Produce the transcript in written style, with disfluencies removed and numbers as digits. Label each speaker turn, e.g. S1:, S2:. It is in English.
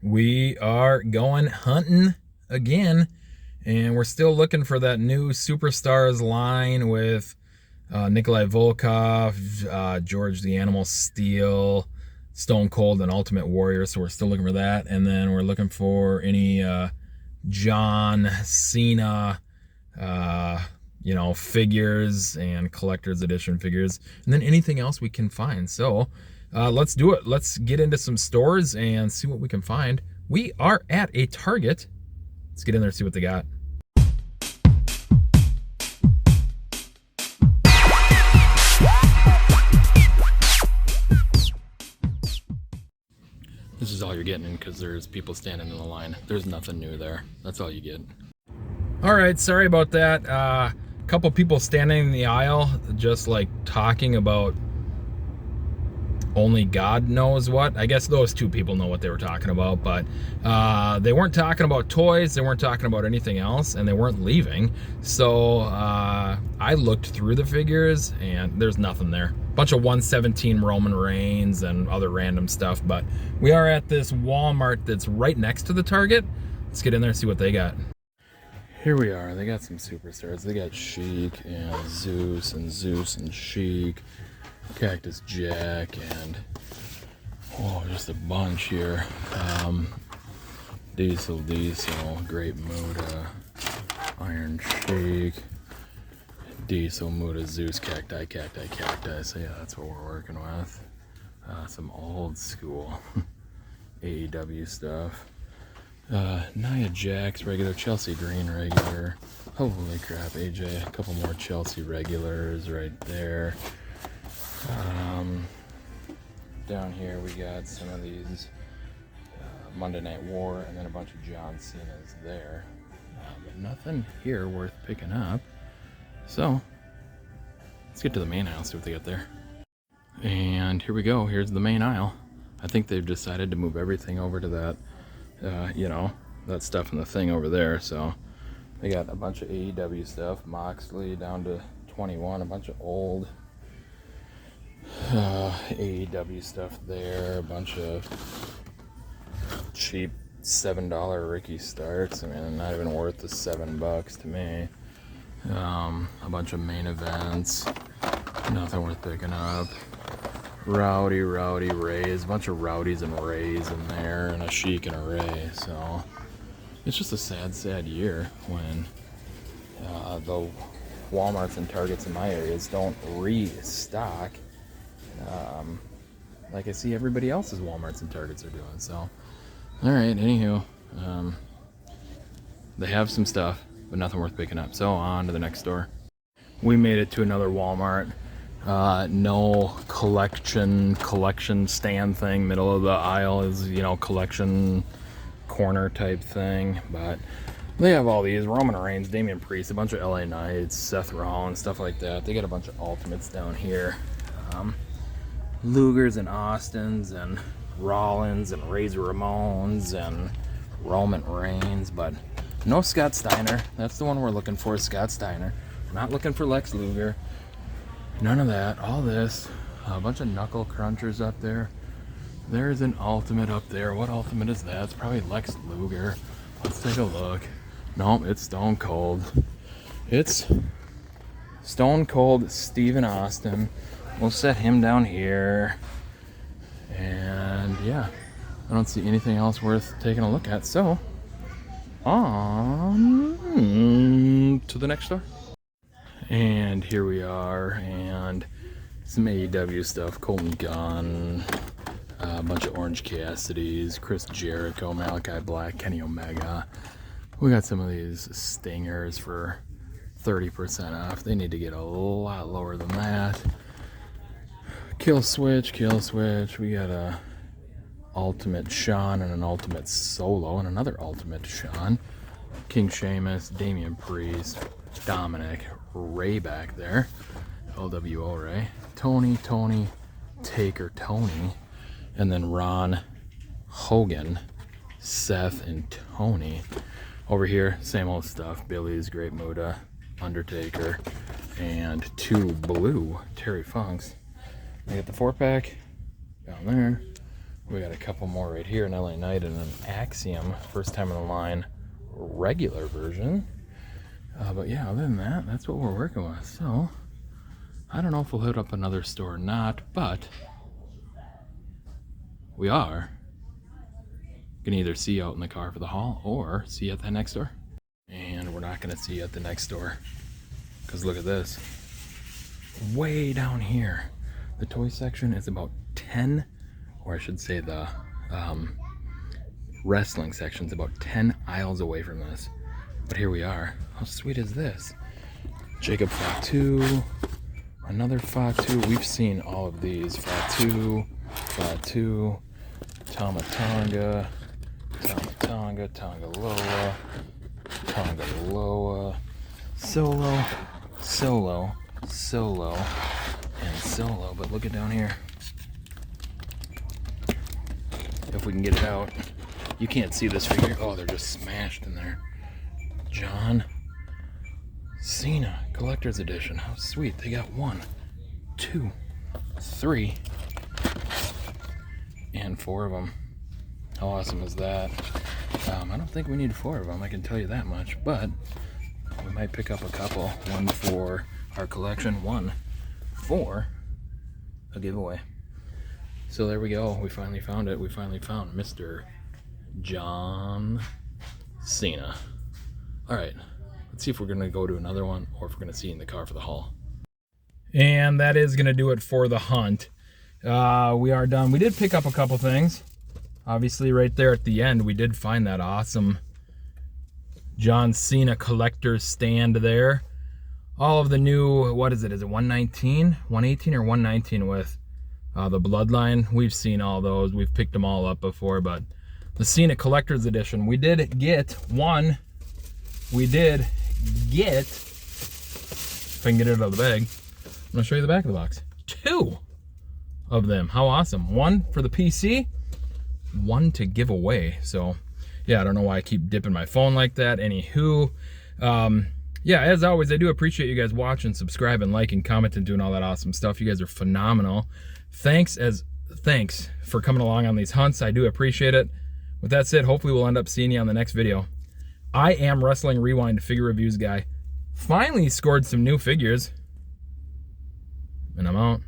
S1: We are going hunting again, and we're still looking for that new Superstars line with Nikolai Volkov, George the Animal Steel, Stone Cold, and Ultimate Warrior. So we're still looking for that. And then we're looking for any John Cena, figures and collector's edition figures. And then anything else we can find. So let's do it. Let's get into some stores and see what we can find. We are at a Target. Let's get in there and see what they got. This is all you're getting because there's people standing in the line. There's nothing new there. That's all you get. All right, sorry about that. A couple people standing in the aisle just like talking about only God knows what. I guess those two people know what they were talking about, but they weren't talking about toys, they weren't talking about anything else, and they weren't leaving. So I looked through the figures and there's nothing there. Bunch of 117 Roman Reigns and other random stuff, but we are at this Walmart that's right next to the Target. Let's get in there and see what they got. Here we are. They got some superstars. They got Sheik and Zeus and Sheik, Cactus Jack, and just a bunch here. Diesel, Great Muda, Iron Sheik, Diesel, Muda, Zeus, Cacti. So yeah, that's what we're working with. Some old school AEW stuff. Nia Jax regular, Chelsea Green regular. Holy crap, AJ, a couple more Chelsea regulars right there. Down here we got some of these Monday Night War, and then a bunch of John Cena's there. But nothing here worth picking up. So let's get to the main aisle, see what they got there. And here we go. Here's the main aisle. I think they've decided to move everything over to that, that stuff in the thing over there. So they got a bunch of AEW stuff, Moxley down to 21, a bunch of old AEW stuff there, a bunch of cheap $7 Ricky Starts. I mean, not even worth the $7 to me. A bunch of main events, nothing worth picking up. Rowdy Rays, a bunch of Rowdies and Rays in there, and a Sheik and a Ray. So it's just a sad year when the Walmarts and Targets in my areas don't restock like I see everybody else's Walmarts and Targets are doing. So all right, anywho, they have some stuff, but nothing worth picking up. So on to the next store. We made it to another Walmart. No collection stand thing. Middle of the aisle is, collection corner type thing. But they have all these Roman Reigns, Damian Priest, a bunch of LA Knights, Seth Rollins, stuff like that. They got a bunch of Ultimates down here. Lugers and Austins and Rollins and Razor Ramones and Roman Reigns, but no Scott Steiner. That's the one we're looking for, Scott Steiner. We're not looking for Lex Luger. None of that. All this. A bunch of knuckle crunchers up there. There's an Ultimate up there. What Ultimate is that? It's probably Lex Luger. Let's take a look. Nope, it's Stone Cold. It's Stone Cold Stephen Austin. We'll set him down here. And yeah, I don't see anything else worth taking a look at. So, on to the next store. And here we are, and some AEW stuff. Colton Gunn, a bunch of Orange Cassidy's, Chris Jericho, Malachi Black, Kenny Omega. We got some of these Stingers for 30% off. They need to get a lot lower than that. Kill Switch. We got a Ultimate Shawn and an Ultimate Solo and another Ultimate Shawn. King Sheamus, Damian Priest, Dominic, Ray back there, LWO Ray, Tony, Taker, Tony, and then Ron, Hogan, Seth, and Tony. Over here, same old stuff. Billy's, Great Muda, Undertaker, and two blue Terry Funks. I got the 4-pack down there. We got a couple more right here, an LA Knight and an Axiom, first time in the line, regular version. But yeah, other than that, that's what we're working with. So, I don't know if we'll hit up another store or not, but we are gonna either see you out in the car for the haul or see you at that next store. And we're not gonna see you at the next store, because look at this. Way down here, the toy section is about 10, or I should say the wrestling section is about 10 aisles away from this. But here we are. How sweet is this? Jacob Fatu, another Fatu. We've seen all of these. Fatu, Tamatanga, Tongaloa, Solo, and Solo. But look at down here. If we can get it out. You can't see this figure. Oh, they're just smashed in there. John Cena Collector's Edition. How sweet. They got 1, 2, 3, and 4 of them. How awesome is that? I don't think we need 4 of them, I can tell you that much, but we might pick up a couple. 1 for our collection, 1 for a giveaway. So there we go. We finally found it. We finally found Mr. John Cena. All right, let's see if we're gonna go to another one or if we're gonna see you in the car for the haul. And that is gonna do it for the hunt. We are done. We did pick up a couple things. Obviously right there at the end, we did find that awesome John Cena collector's stand there. All of the new, what is it? Is it 119? 118 or 119 with the Bloodline? We've seen all those. We've picked them all up before, but the Cena Collector's Edition. We did get one. We did get, if I can get it out of the bag, I'm gonna show you the back of the box. 2 of them. How awesome. 1 for the PC, 1 to give away. So yeah, I don't know why I keep dipping my phone like that. Anywho, yeah, as always, I do appreciate you guys watching, subscribing, liking, commenting, doing all that awesome stuff. You guys are phenomenal. Thanks for coming along on these hunts. I do appreciate it. With that said, hopefully we'll end up seeing you on the next video. I am Wrestling Rewind figure reviews guy. Finally scored some new figures. And I'm out.